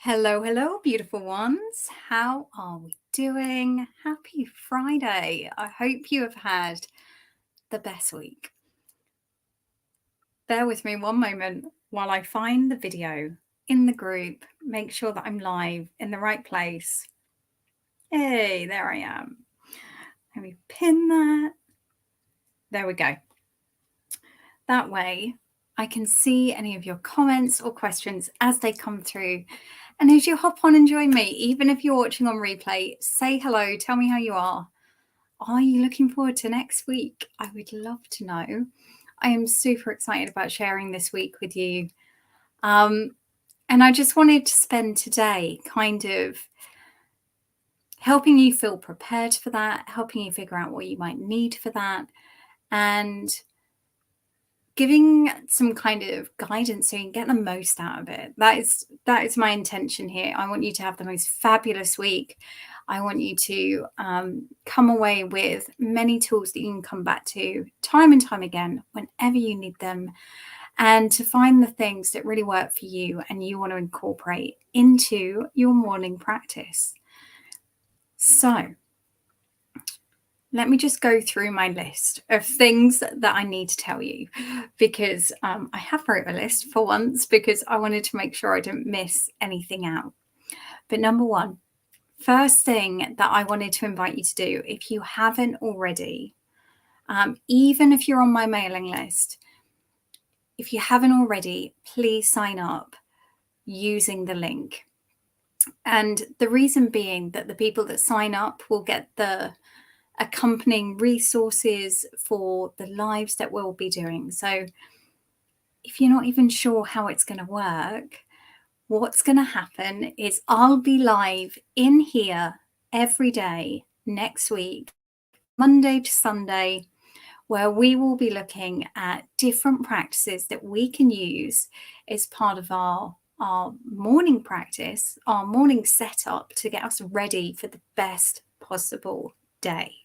Hello, hello, beautiful ones. How are we doing? Happy Friday. I hope you have had the best week. Bear with me one moment while I find the video in the group, make sure that I'm live in the right place. Hey, there I am. Let me pin that. There we go. That way I can see any of your comments or questions as they come through. And as you hop on and join me, even if you're watching on replay, say hello, tell me how you are. Are you looking forward to next week? I would love to know. I am super excited about sharing this week with you. And I just wanted to spend today kind of helping you feel prepared for that, helping you figure out what you might need for that, and giving some kind of guidance so you can get the most out of it. That is my intention here. I want you to have the most fabulous week. I want you to come away with many tools that you can come back to time and time again whenever you need them, and to find the things that really work for you and you want to incorporate into your morning practice. So let me just go through my list of things that I need to tell you, because I have wrote a list for once because I wanted to make sure I didn't miss anything out. But number one, first thing that I wanted to invite you to do, if you haven't already, even if you're on my mailing list, if you haven't already, please sign up using the link. And the reason being that the people that sign up will get the accompanying resources for the lives that we'll be doing. So if you're not even sure how it's going to work, what's going to happen is I'll be live in here every day next week, Monday to Sunday, where we will be looking at different practices that we can use as part of our morning practice, our morning setup to get us ready for the best possible day.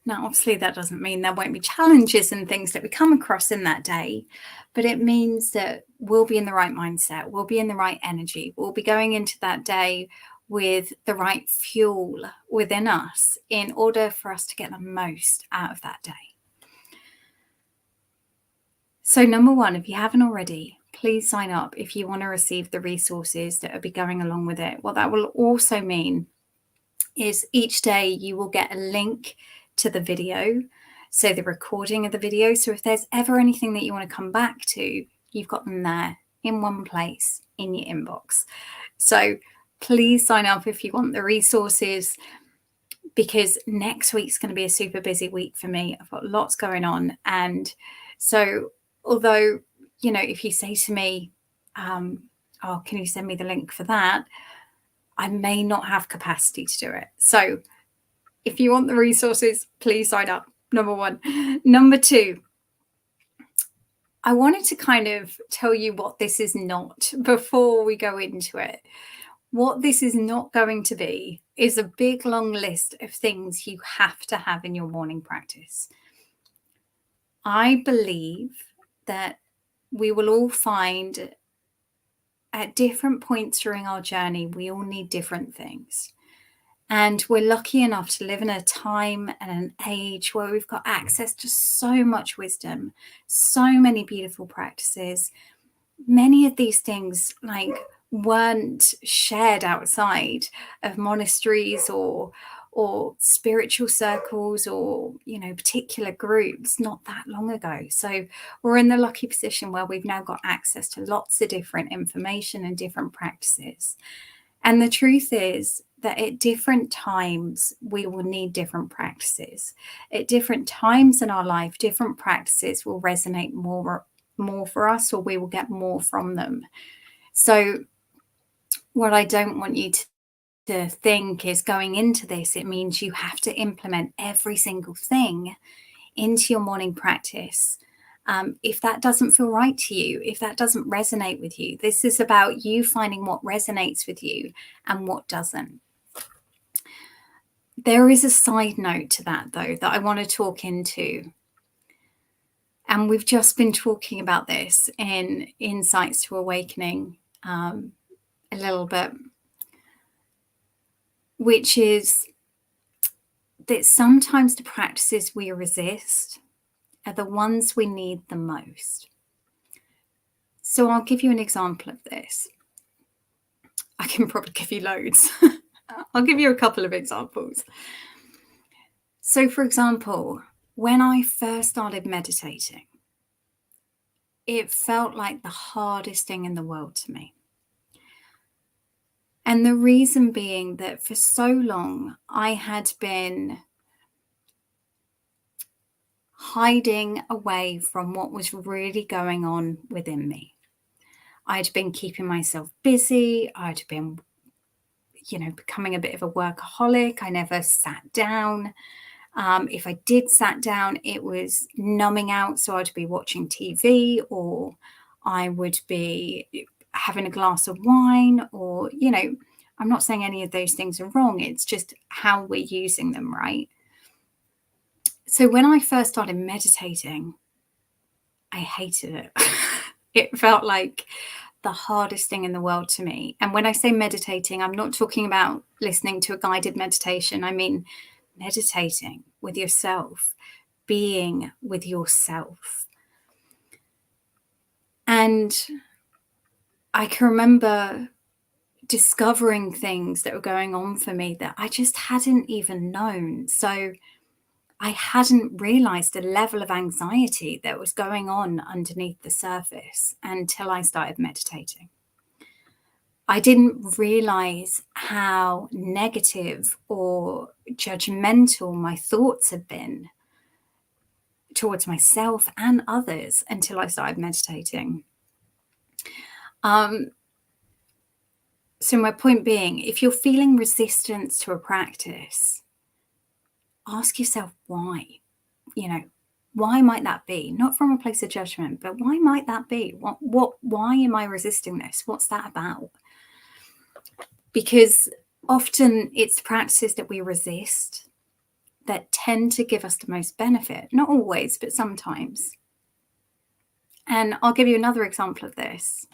Now, obviously, that doesn't mean there won't be challenges and things that we come across in that day, but it means that we'll be in the right mindset, we'll be in the right energy, we'll be going into that day with the right fuel within us in order for us to get the most out of that day. So number one, if you haven't already, please sign up if you want to receive the resources that will be going along with it. What that will also mean is each day you will get a link to the video, so the recording of the video. So if there's ever anything that you want to come back to, you've got them there in one place in your inbox. So please sign up if you want the resources, because next week's going to be a super busy week for me. I've got lots going on. And so although, you know, if you say to me, oh, can you send me the link for that? I may not have capacity to do it. So if you want the resources, please sign up, number one. Number two, I wanted to kind of tell you what this is not before we go into it. What this is not going to be is a big, long list of things you have to have in your morning practice. I believe that we will all find at different points during our journey, we all need different things. And we're lucky enough to live in a time and an age where we've got access to so much wisdom, so many beautiful practices. Many of these things weren't shared outside of monasteries or spiritual circles or, you know, particular groups not that long ago. So we're in the lucky position where we've now got access to lots of different information and different practices. And the truth is that at different times, we will need different practices. At different times in our life, different practices will resonate more for us, or we will get more from them. So what I don't want you to think is, going into this, it means you have to implement every single thing into your morning practice. If that doesn't feel right to you, if that doesn't resonate with you, this is about you finding what resonates with you and what doesn't. There is a side note to that, though, that I want to talk into. And we've just been talking about this in Insights to Awakening a little bit, which is that sometimes the practices we resist are the ones we need the most. So I'll give you an example of this. I can probably give you loads. I'll give you a couple of examples. So, for example, when I first started meditating, it felt like the hardest thing in the world to me. And the reason being that for so long, I had been hiding away from what was really going on within me. I'd been keeping myself busy. I'd been, becoming a bit of a workaholic. I never sat down. If I did sat down, it was numbing out. So I'd be watching TV, or I would be having a glass of wine, or, I'm not saying any of those things are wrong. It's just how we're using them, right? So when I first started meditating, I hated it. It felt like the hardest thing in the world to me. And when I say meditating, I'm not talking about listening to a guided meditation. I mean, meditating with yourself, being with yourself. And I can remember discovering things that were going on for me that I just hadn't even known. So I hadn't realized the level of anxiety that was going on underneath the surface until I started meditating. I didn't realize how negative or judgmental my thoughts had been towards myself and others until I started meditating. So my point being, if you're feeling resistance to a practice, ask yourself why. Why might that be? Not from a place of judgment, but why might that be? Why am I resisting this? What's that about? Because often it's practices that we resist that tend to give us the most benefit. Not always, but sometimes. And I'll give you another example of this.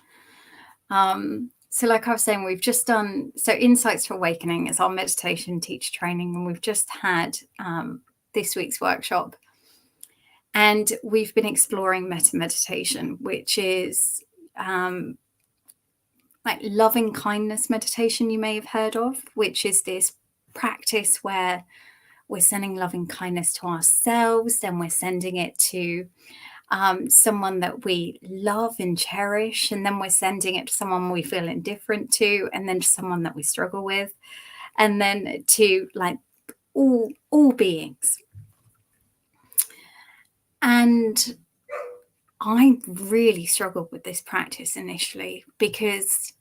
So like I was saying, we've just done, Insights for Awakening is our meditation teacher training, and we've just had this week's workshop. And we've been exploring metta meditation, which is like loving kindness meditation, you may have heard of, which is this practice where we're sending loving kindness to ourselves, then we're sending it to someone that we love and cherish, and then we're sending it to someone we feel indifferent to, and then to someone that we struggle with, and then to like all beings. And I really struggled with this practice initially because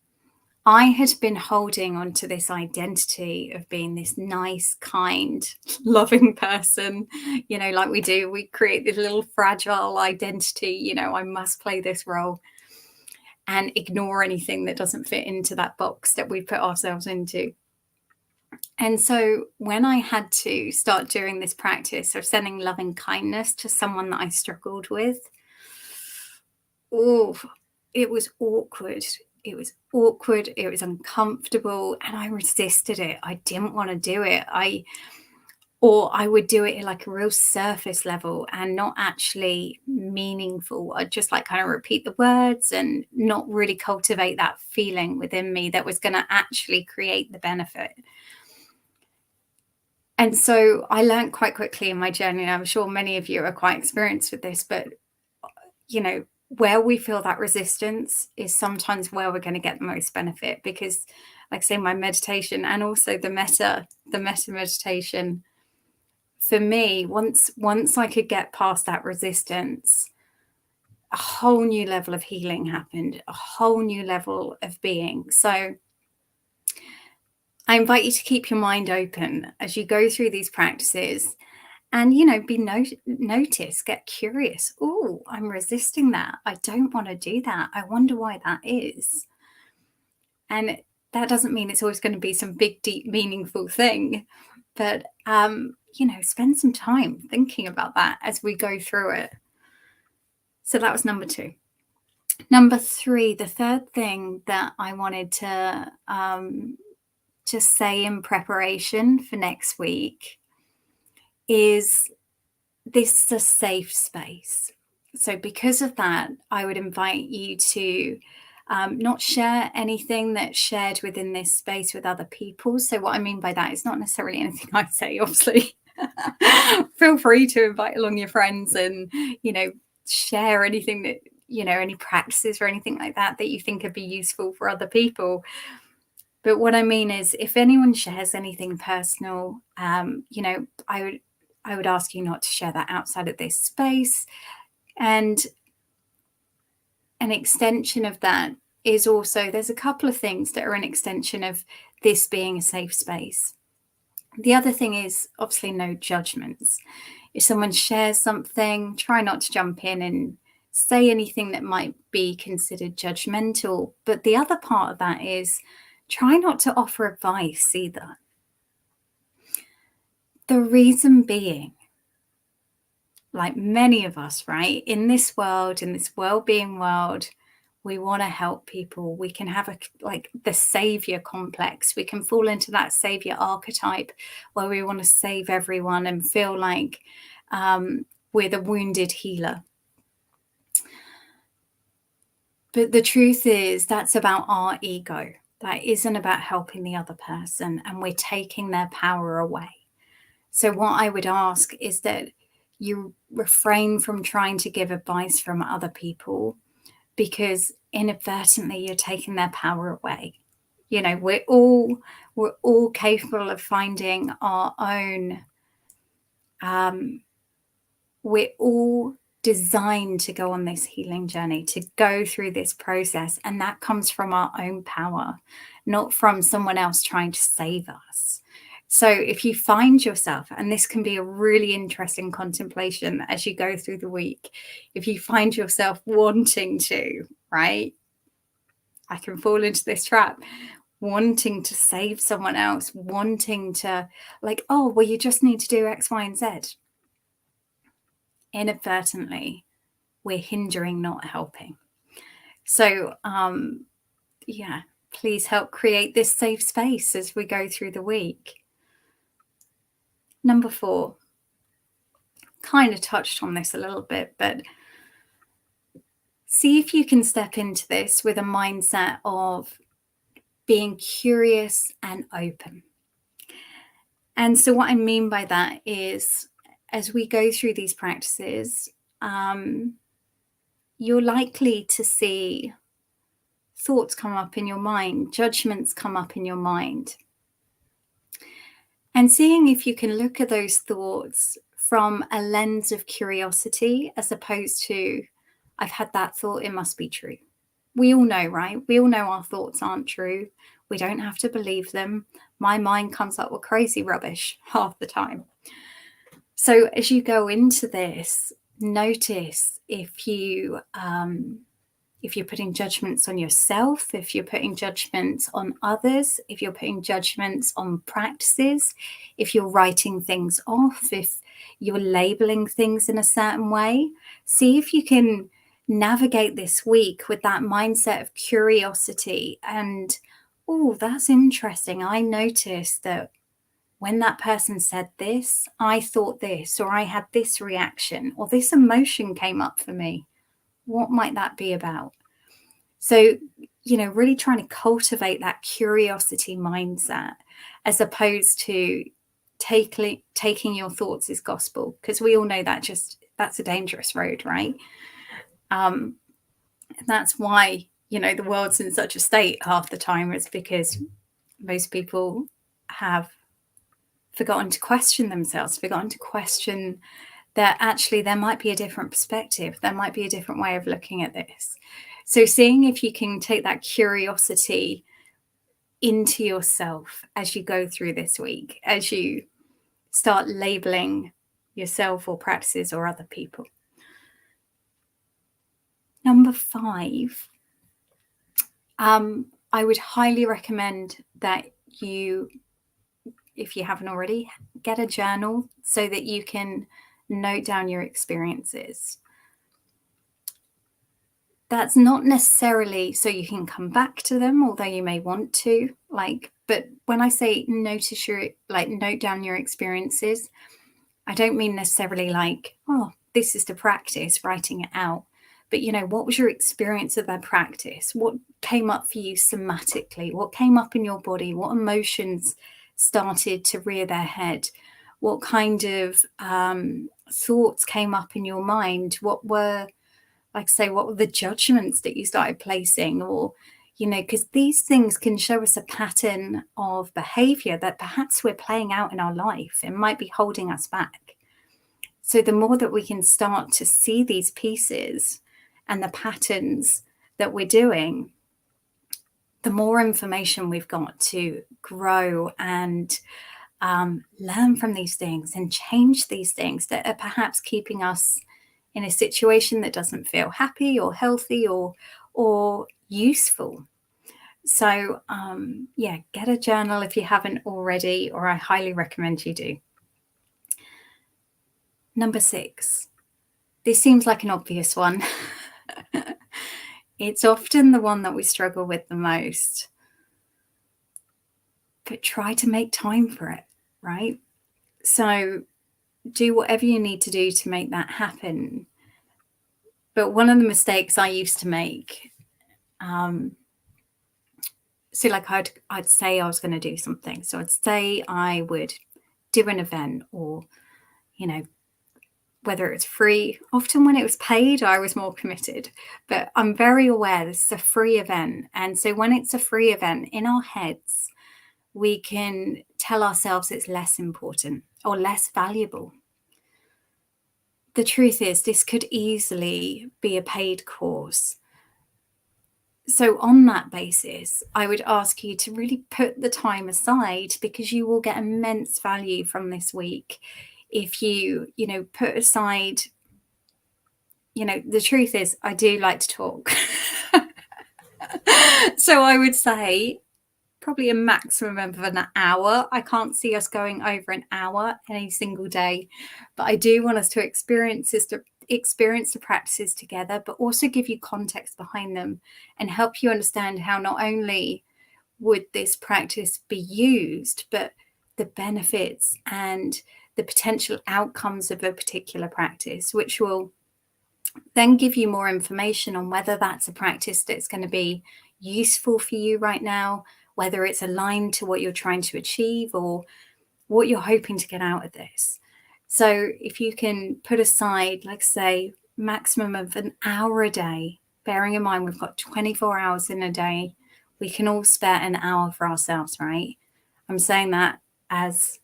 I had been holding on to this identity of being this nice, kind, loving person, like we do. We create this little fragile identity, I must play this role and ignore anything that doesn't fit into that box that we put ourselves into. And so when I had to start doing this practice of sending loving kindness to someone that I struggled with, it was awkward. It was awkward. It was uncomfortable, and I resisted it. I didn't want to do it. I would do it at like a real surface level and not actually meaningful. I'd just like kind of repeat the words and not really cultivate that feeling within me that was going to actually create the benefit. And so I learned quite quickly in my journey, and I'm sure many of you are quite experienced with this, but where we feel that resistance is sometimes where we're going to get the most benefit, because like I say, my meditation and also the metta meditation, for me, once I could get past that resistance, a whole new level of healing happened, a whole new level of being. So I invite you to keep your mind open as you go through these practices, and be notice, get curious. Oh, I'm resisting that. I don't want to do that. I wonder why that is. And that doesn't mean it's always going to be some big, deep, meaningful thing, but spend some time thinking about that as we go through it. So that was number 2. Number 3, the third thing that I wanted to just say in preparation for next week is this is a safe space. So because of that, I would invite you to not share anything that's shared within this space with other people. So what I mean by that is not necessarily anything I say, obviously. Feel free to invite along your friends and, share anything that, any practices or anything like that that you think could be useful for other people. But what I mean is, if anyone shares anything personal, I would ask you not to share that outside of this space. And an extension of that is also, there's a couple of things that are an extension of this being a safe space. The other thing is obviously no judgments. If someone shares something, try not to jump in and say anything that might be considered judgmental. But the other part of that is try not to offer advice either. The reason being, like many of us, right, in this world, in this well-being world, we want to help people. We can have the savior complex. We can fall into that savior archetype where we want to save everyone and feel like we're the wounded healer. But the truth is, that's about our ego. That isn't about helping the other person, and we're taking their power away. So what I would ask is that you refrain from trying to give advice from other people, because inadvertently you're taking their power away. We're all capable of finding our own. We're all designed to go on this healing journey, to go through this process, and that comes from our own power, not from someone else trying to save us. So if you find yourself, and this can be a really interesting contemplation as you go through the week, if you find yourself wanting to, right? I can fall into this trap, wanting to save someone else, wanting to oh, well, you just need to do X, Y, and Z. Inadvertently, we're hindering, not helping. So, please help create this safe space as we go through the week. Number 4, kind of touched on this a little bit, but see if you can step into this with a mindset of being curious and open. And so what I mean by that is, as we go through these practices, you're likely to see thoughts come up in your mind, judgments come up in your mind. And seeing if you can look at those thoughts from a lens of curiosity, as opposed to, I've had that thought, it must be true. We all know, right? We all know our thoughts aren't true. We don't have to believe them. My mind comes up with crazy rubbish half the time. So as you go into this, notice if you're putting judgments on yourself, if you're putting judgments on others, if you're putting judgments on practices, if you're writing things off, if you're labeling things in a certain way. See if you can navigate this week with that mindset of curiosity and, oh, that's interesting. I noticed that when that person said this, I thought this, or I had this reaction, or this emotion came up for me. What might that be about? So, really trying to cultivate that curiosity mindset, as opposed to taking your thoughts as gospel, because we all know that's a dangerous road, right? And that's why, the world's in such a state half the time, is because most people have forgotten to question themselves, forgotten to question that actually there might be a different perspective. There might be a different way of looking at this. So seeing if you can take that curiosity into yourself as you go through this week, as you start labeling yourself or practices or other people. Number 5, I would highly recommend that you, if you haven't already, get a journal so that you can note down your experiences. that's not necessarily so you can come back to them, although you may want to, but when I say note down your experiences, I don't mean necessarily oh, this is to practice writing it out. But, what was your experience of that practice? What came up for you somatically? What came up in your body? What emotions started to rear their head? What kind of thoughts came up in your mind? What were the judgments that you started placing? Or, because these things can show us a pattern of behavior that perhaps we're playing out in our life and might be holding us back. So the more that we can start to see these pieces and the patterns that we're doing, the more information we've got to grow and learn from these things and change these things that are perhaps keeping us in a situation that doesn't feel happy or healthy or useful. So get a journal if you haven't already, or I highly recommend you do. Number 6. This seems like an obvious one. It's often the one that we struggle with the most. But try to make time for it, right? So do whatever you need to do to make that happen. But one of the mistakes I used to make, I'd say I was going to do something. So I'd say I would do an event, or, whether it's free. Often when it was paid, I was more committed. But I'm very aware this is a free event. And so when it's a free event, in our heads, we can tell ourselves it's less important or less valuable. The truth is, this could easily be a paid course. So on that basis, I would ask you to really put the time aside, because you will get immense value from this week if you, put aside, the truth is, I do like to talk. So I would say probably a maximum of an hour. I can't see us going over an hour any single day, but I do want us to experience the practices together, but also give you context behind them and help you understand how not only would this practice be used, but the benefits and the potential outcomes of a particular practice, which will then give you more information on whether that's a practice that's going to be useful for you right now, whether it's aligned to what you're trying to achieve or what you're hoping to get out of this. So if you can put aside, say, maximum of an hour a day, bearing in mind we've got 24 hours in a day, we can all spare an hour for ourselves, right? I'm saying that as,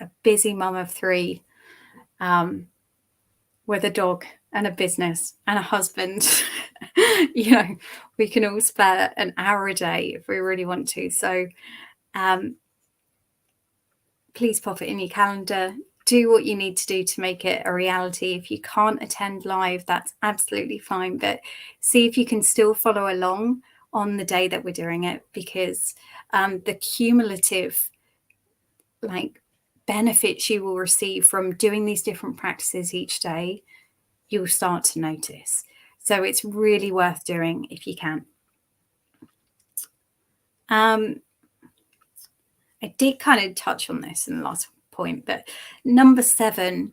a busy mum of 3, with a dog and a business and a husband. We can all spare an hour a day if we really want to. So please pop it in your calendar. Do what you need to do to make it a reality. If you can't attend live, that's absolutely fine. But see if you can still follow along on the day that we're doing it, because the cumulative benefits you will receive from doing these different practices each day, you'll start to notice. So it's really worth doing if you can. I did kind of touch on this in the last point, but number 7,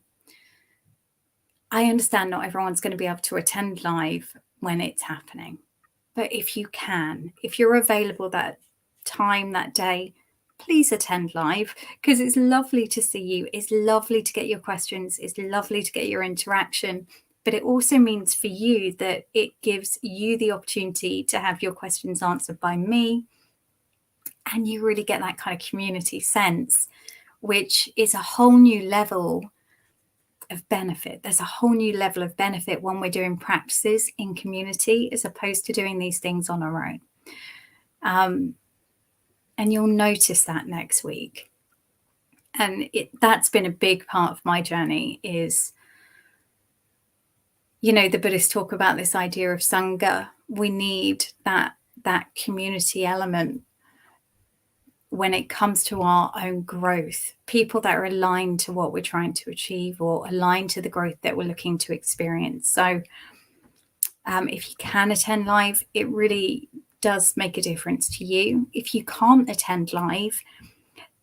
I understand not everyone's going to be able to attend live when it's happening. But if you can, if you're available that time, that day, please attend live, because it's lovely to see you. It's lovely to get your questions. It's lovely to get your interaction. But it also means for you that it gives you the opportunity to have your questions answered by me. And you really get that kind of community sense, which is a whole new level of benefit. There's a whole new level of benefit when we're doing practices in community as opposed to doing these things on our own. And you'll notice that next week. And that's been a big part of my journey is, the Buddhists talk about this idea of Sangha. We need that community element when it comes to our own growth, people that are aligned to what we're trying to achieve or aligned to the growth that we're looking to experience. So If you can attend live, it really does make a difference to you. If you can't attend live,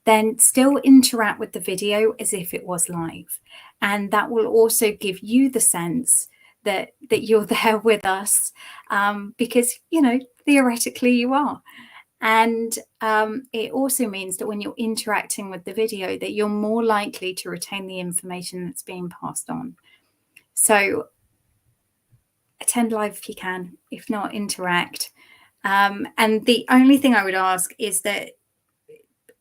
then still interact with the video as if it was live. And that will also give you the sense that you're there with us, because, you know, theoretically you are. And it also means that when you're interacting with the video, that you're more likely to retain the information that's being passed on. So attend live if you can. If not, interact. And the only thing I would ask is that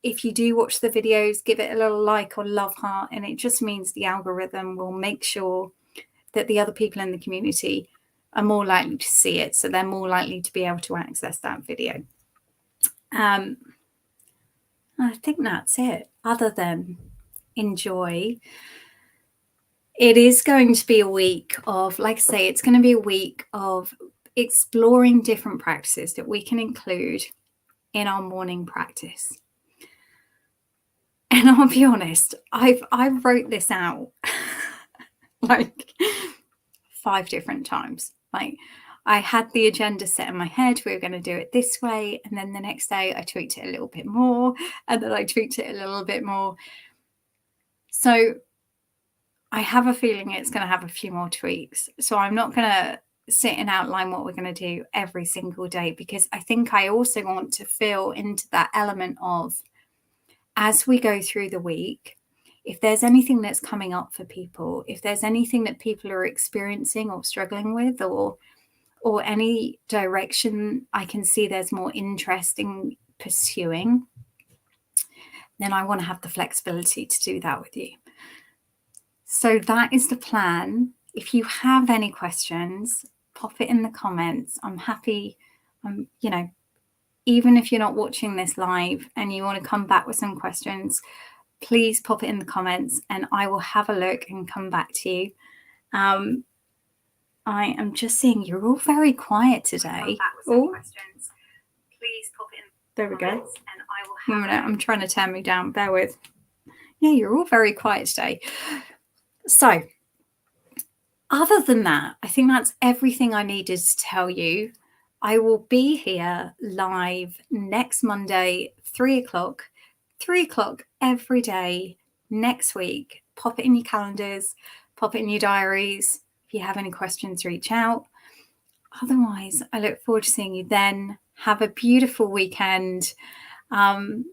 if you do watch the videos, give it a little like or love heart, and it just means the algorithm will make sure that the other people in the community are more likely to see it, so they're more likely to be able to access that video. I think that's it, other than enjoy. It is going to be a week of, like I say, it's going to be a week of exploring different practices that we can include in our morning practice. And I'll be honest, I wrote this out like 5 different times. Like, I had the agenda set in my head. We were going to do it this way. And then the next day I tweaked it a little bit more. And then I tweaked it a little bit more. So I have a feeling it's going to have a few more tweaks. So I'm not going to sit and outline what we're going to do every single day, because I think I also want to feel into that element of, as we go through the week, if there's anything that's coming up for people, if there's anything that people are experiencing or struggling with, or any direction I can see there's more interest in pursuing, then I want to have the flexibility to do that with you. So that is the plan. If you have any questions, pop it in the comments. I'm happy, you know, even if you're not watching this live and you want to come back with some questions, please pop it in the comments and I will have a look and come back to you. I am just seeing you're all very quiet today. Oh, please pop it in. There we go. And I will have I'm trying to turn me down. Bear with. Yeah, you're all very quiet today. So, other than that, I think that's everything I needed to tell you. I will be here live next Monday, 3 o'clock. 3 o'clock every day next week. Pop it in your calendars, pop it in your diaries. If you have any questions, reach out. Otherwise, I look forward to seeing you then. Have a beautiful weekend. And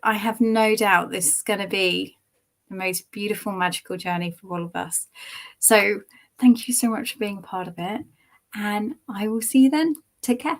I have no doubt this is going to be the most beautiful, magical journey for all of us. So thank you so much for being a part of it. And I will see you then. Take care.